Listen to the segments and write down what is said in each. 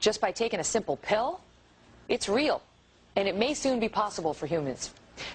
just by taking a simple pill, it's real, and it may soon be possible for humans.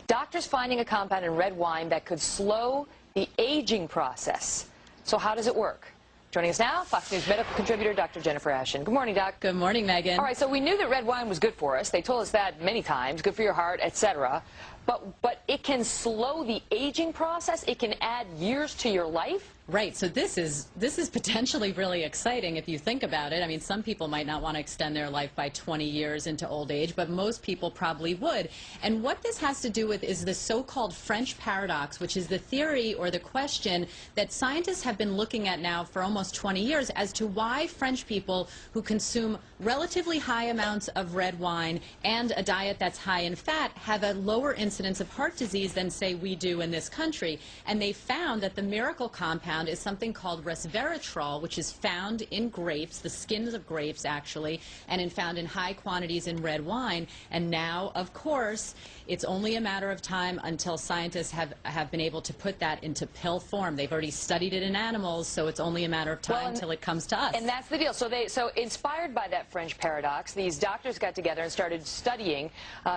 Doctors finding a compound in red wine that could slow the aging process. So how does it work? Joining us now, Fox News medical contributor, Dr. Jennifer Ashen. Good morning, Doc. Good morning, Megan. All right, so we knew that red wine was good for us. They told us that many times, good for your heart, etc. But it can slow the aging process. It can add years to your life. Right, so this is potentially really exciting if you think about it. I mean, some people might not want to extend their life by 20 years into old age, but most people probably would. And what this has to do with is the so-called French paradox, which is the theory or the question that scientists have been looking at now for almost 20 years as to why French people who consume relatively high amounts of red wine and a diet that's high in fat have a lower incidence of heart disease than, say, we do in this country. And they found that the miracle compound is something called resveratrol, which is found in grapes, the skins of grapes actually, and found in high quantities in red wine. And now, of course, it's only a matter of time until scientists have been able to put that into pill form. They've already studied it in animals, so it's only a matter of time until it comes to us. And that's the deal. So inspired by that French paradox, these doctors got together and started studying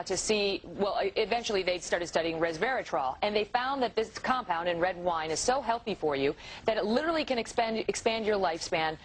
to see, well, eventually they started studying resveratrol, and they found that this compound in red wine is so healthy for you that it literally can expand your lifespan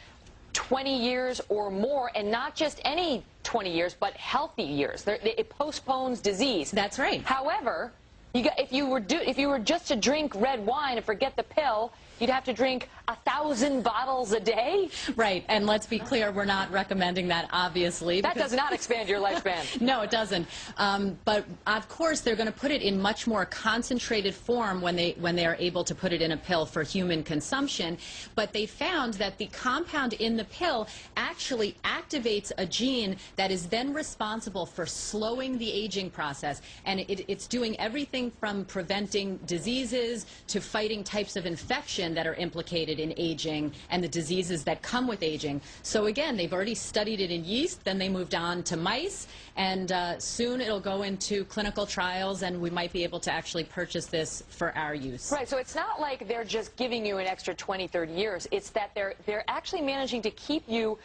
20 years or more, and not just any 20 years, but healthy years. It postpones disease. That's right. However, if you were just to drink red wine and forget the pill, you'd have to drink 1,000 bottles a day. Right, and let's be clear, we're not recommending that, obviously. That does not expand your lifespan. No, it doesn't. But of course, they're going to put it in much more concentrated form when they are able to put it in a pill for human consumption. But they found that the compound in the pill actually activates a gene that is then responsible for slowing the aging process. And it's doing everything from preventing diseases to fighting types of infection that are implicated in aging and the diseases that come with aging. So again, they've already studied it in yeast, then they moved on to mice, and soon it'll go into clinical trials, and we might be able to actually purchase this for our use. Right, so it's not like they're just giving you an extra 20, 30 years. It's that they're actually managing to keep you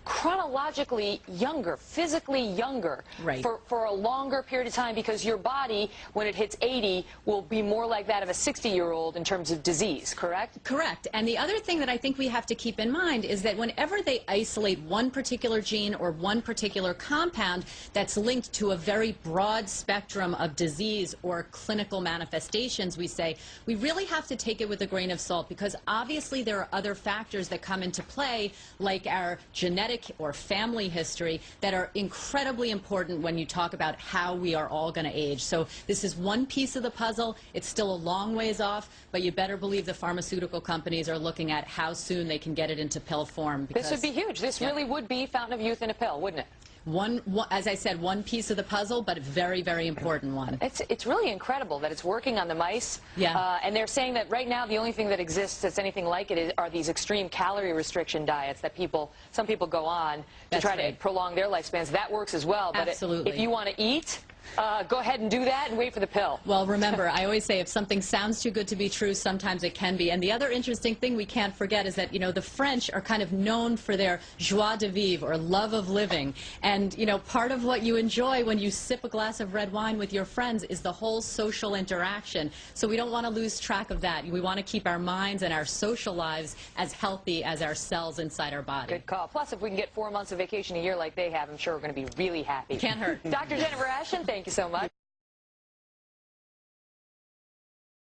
chronologically younger, physically younger, right, for a longer period of time, because your body, when it hits 80, will be more like that of a 60-year-old in terms of disease, correct? Correct. And the other thing that I think we have to keep in mind is that whenever they isolate one particular gene or one particular compound that's linked to a very broad spectrum of disease or clinical manifestations, we say, we really have to take it with a grain of salt, because obviously there are other factors that come into play, like our genetic or family history, that are incredibly important when you talk about how we are all going to age. So this is one piece of the puzzle. It's still a long ways off, but you better believe the pharmaceutical companies are looking at how soon they can get it into pill form. This would be huge. This really would be fountain of youth in a pill, wouldn't it? As I said, one piece of the puzzle, but a very, very important one. It's really incredible that it's working on the mice. Yeah. And they're saying that right now the only thing that exists that's anything like it are these extreme calorie restriction diets that some people go on to try to prolong their lifespans. That works as well. But absolutely. if you want to eat, go ahead and do that and wait for the pill. Well, remember, I always say if something sounds too good to be true, sometimes it can be. And the other interesting thing we can't forget is that, you know, the French are kind of known for their joie de vivre, or love of living. And, you know, part of what you enjoy when you sip a glass of red wine with your friends is the whole social interaction. So we don't want to lose track of that. We want to keep our minds and our social lives as healthy as our cells inside our body. Good call. Plus, if we can get 4 months of vacation a year like they have, I'm sure we're going to be really happy. Can't hurt. Dr. Jennifer Ashen, thank you so much.